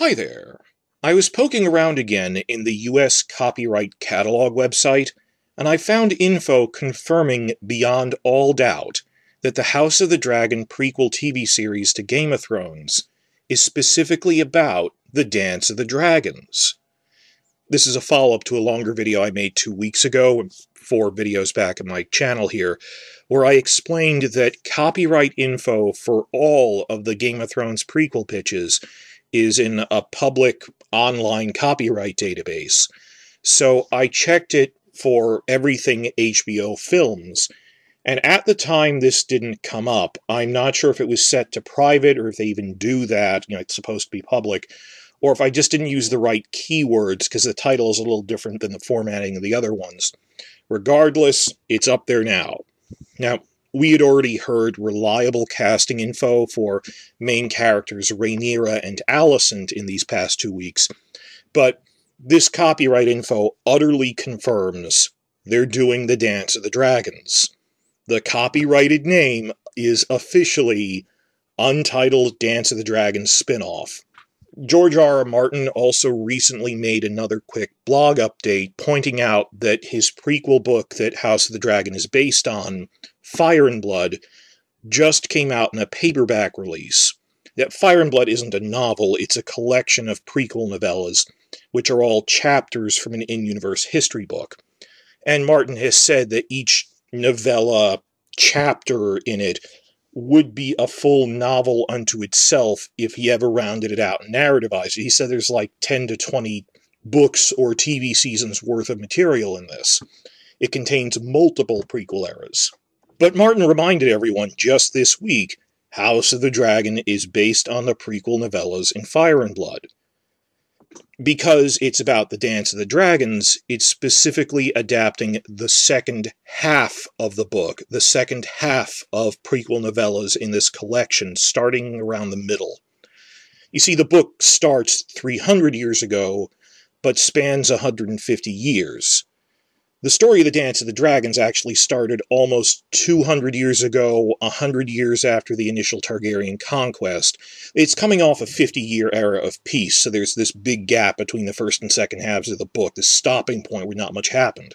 Hi there. I was poking around again in the US Copyright Catalog website, and I found info confirming beyond all doubt that the House of the Dragon prequel TV series to Game of Thrones is specifically about the Dance of the Dragons. This is a follow-up to a longer video I made 2 weeks ago, 4 videos back on my channel here, where I explained that copyright info for all of the Game of Thrones prequel pitches is in a public online copyright database. So I checked it for everything HBO films, and at the time this didn't come up. I'm not sure if it was set to private or if they even do that, it's supposed to be public, or if I just didn't use the right keywords because the title is a little different than the formatting of the other ones. Regardless, it's up there now. Now, we had already heard reliable casting info for main characters Rhaenyra and Alicent in these past 2 weeks, but this copyright info utterly confirms they're doing the Dance of the Dragons. The copyrighted name is officially Untitled Dance of the Dragons spin-off. George R.R. Martin also recently made another quick blog update pointing out that his prequel book that House of the Dragon is based on, Fire and Blood, just came out in a paperback release. That Fire and Blood isn't a novel, it's a collection of prequel novellas, which are all chapters from an in-universe history book. And Martin has said that each novella chapter in it would be a full novel unto itself if he ever rounded it out and narrativized it. He said there's like 10 to 20 books or TV seasons worth of material in this. It contains multiple prequel eras. But Martin reminded everyone just this week, House of the Dragon is based on the prequel novellas in Fire and Blood. Because it's about the Dance of the Dragons, it's specifically adapting the second half of the book, the second half of prequel novellas in this collection, starting around the middle. You see, the book starts 300 years ago, but spans 150 years. The story of the Dance of the Dragons actually started almost 200 years ago, 100 years after the initial Targaryen conquest. It's coming off a 50-year era of peace, so there's this big gap between the first and second halves of the book, this stopping point where not much happened.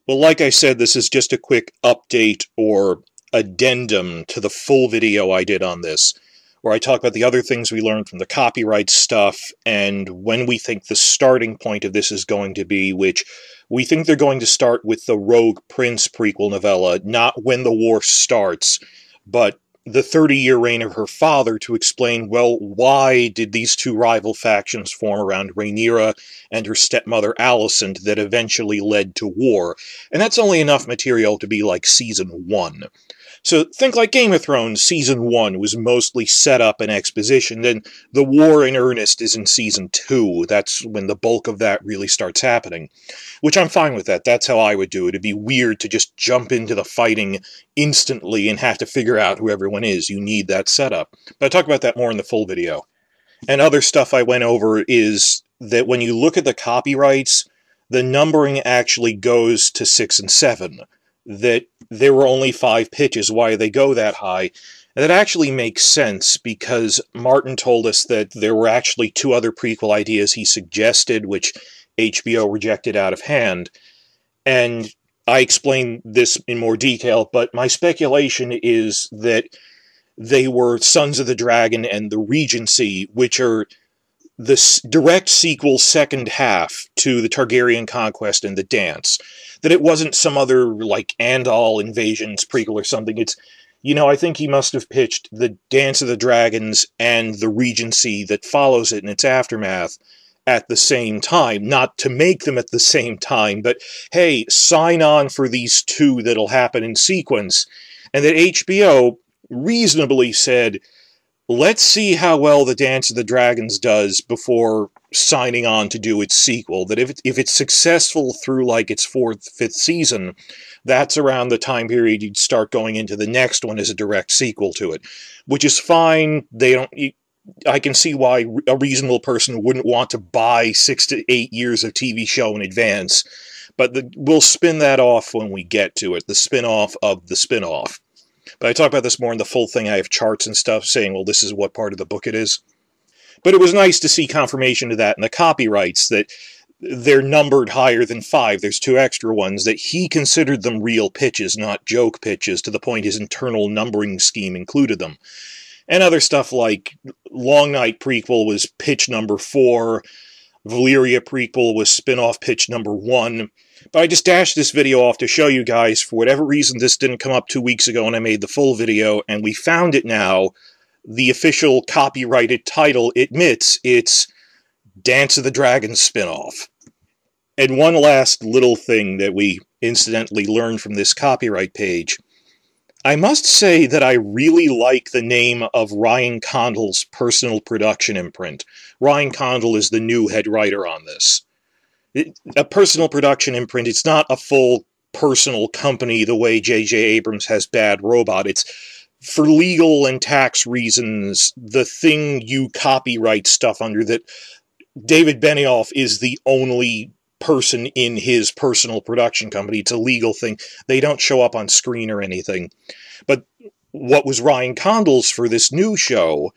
Well, like I said, this is just a quick update or addendum to the full video I did on this, where I talk about the other things we learned from the copyright stuff, and when we think the starting point of this is going to be, which we think they're going to start with the Rogue Prince prequel novella, not when the war starts, but the 30-year reign of her father, to explain, well, why did these two rival factions form around Rhaenyra and her stepmother Alicent that eventually led to war. And that's only enough material to be like Season 1. So think like Game of Thrones, Season 1 was mostly setup and exposition, then the war in earnest is in Season 2. That's when the bulk of that really starts happening. Which I'm fine with that. That's how I would do it. It'd be weird to just jump into the fighting instantly and have to figure out who everyone is. You need that setup. But I talk about that more in the full video. And other stuff I went over is that when you look at the copyrights, the numbering actually goes to 6 and 7. That there were only 5 pitches. Why they go that high? And that actually makes sense because Martin told us that there were actually 2 other prequel ideas he suggested, which HBO rejected out of hand. And I explained this in more detail, but my speculation is that they were Sons of the Dragon and the Regency, which are the direct sequel second half to the Targaryen conquest and the dance. That it wasn't some other, like, Andal invasions prequel or something. It's, I think he must have pitched the Dance of the Dragons and the Regency that follows it in its aftermath at the same time. Not to make them at the same time, but, hey, sign on for these 2 that'll happen in sequence. And that HBO reasonably said, let's see how well the Dance of the Dragons does before signing on to do its sequel. That if it's successful through, like, its 4th, 5th season, that's around the time period you'd start going into the next one as a direct sequel to it. Which is fine. I can see why a reasonable person wouldn't want to buy 6 to 8 years of TV show in advance. But we'll spin that off when we get to it. The spin-off of the spin-off. But I talk about this more in the full thing. I have charts and stuff saying, well, this is what part of the book it is. But it was nice to see confirmation of that in the copyrights, that they're numbered higher than 5. There's 2 extra ones, that he considered them real pitches, not joke pitches, to the point his internal numbering scheme included them. And other stuff like Long Night prequel was pitch number 4, Valyria prequel was spin-off pitch number 1. But I just dashed this video off to show you guys, for whatever reason this didn't come up 2 weeks ago when I made the full video, and we found it now. The official copyrighted title admits it's Dance of the Dragons spin-off. And one last little thing that we incidentally learned from this copyright page. I must say that I really like the name of Ryan Condal's personal production imprint. Ryan Condal is the new head writer on this. A personal production imprint, it's not a full personal company the way J.J. Abrams has Bad Robot. It's, for legal and tax reasons, the thing you copyright stuff under, that David Benioff is the only person in his personal production company. It's a legal thing. They don't show up on screen or anything. But what was Ryan Condal's for this new show,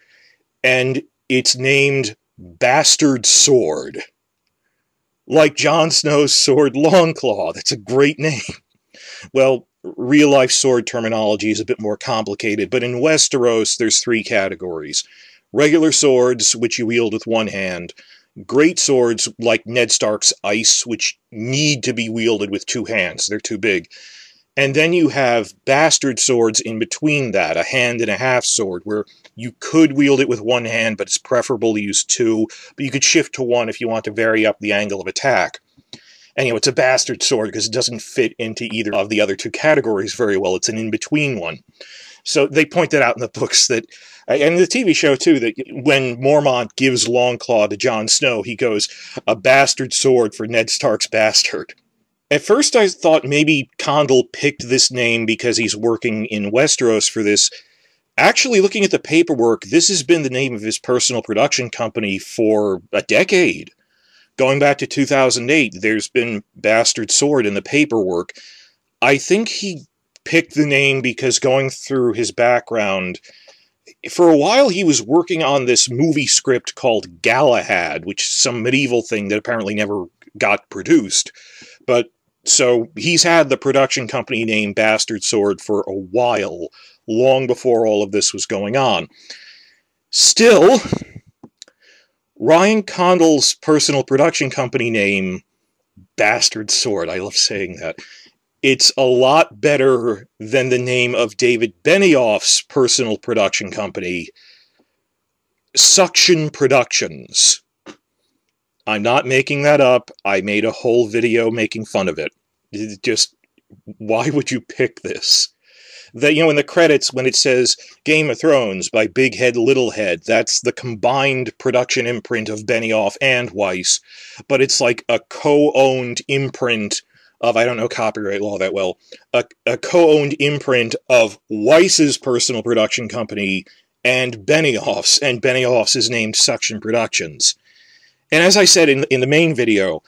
and it's named Bastard Sword. Like Jon Snow's sword Longclaw. That's a great name. Well, real-life sword terminology is a bit more complicated, but in Westeros there's 3 categories. Regular swords, which you wield with one hand. Great swords, like Ned Stark's Ice, which need to be wielded with 2 hands. They're too big. And then you have bastard swords in between that, a hand and a half sword, where you could wield it with 1 hand, but it's preferable to use 2, but you could shift to 1 if you want to vary up the angle of attack. And, it's a bastard sword because it doesn't fit into either of the other 2 categories very well. It's an in-between one. So they point that out in the books, that, and the TV show too, that when Mormont gives Longclaw to Jon Snow, he goes, a bastard sword for Ned Stark's bastard. At first I thought maybe Condal picked this name because he's working in Westeros for this. Actually, looking at the paperwork, this has been the name of his personal production company for a decade. Going back to 2008, there's been Bastard Sword in the paperwork. I think he picked the name because, going through his background, for a while he was working on this movie script called Galahad, which is some medieval thing that apparently never got produced. But, so, he's had the production company name Bastard Sword for a while, long before all of this was going on. Still, Ryan Condal's personal production company name, Bastard Sword, I love saying that, it's a lot better than the name of David Benioff's personal production company, Suction Productions. I'm not making that up. I made a whole video making fun of it. Just, why would you pick this? That, in the credits, when it says Game of Thrones by Big Head Little Head, that's the combined production imprint of Benioff and Weiss, but it's like a co-owned imprint of, I don't know copyright law that well, a co-owned imprint of Weiss's personal production company and Benioff's is named Suction Productions. And as I said in the main video,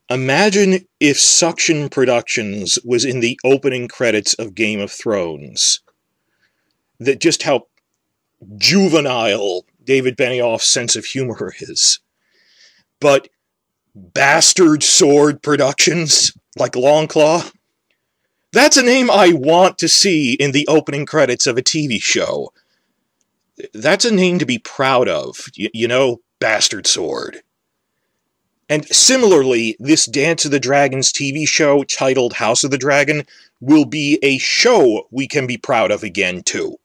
imagine if Suction Productions was in the opening credits of Game of Thrones. That just how juvenile David Benioff's sense of humor is. But Bastard Sword Productions, like Longclaw, that's a name I want to see in the opening credits of a TV show. That's a name to be proud of, Bastard Sword. And similarly, this Dance of the Dragons TV show, titled House of the Dragon, will be a show we can be proud of again, too.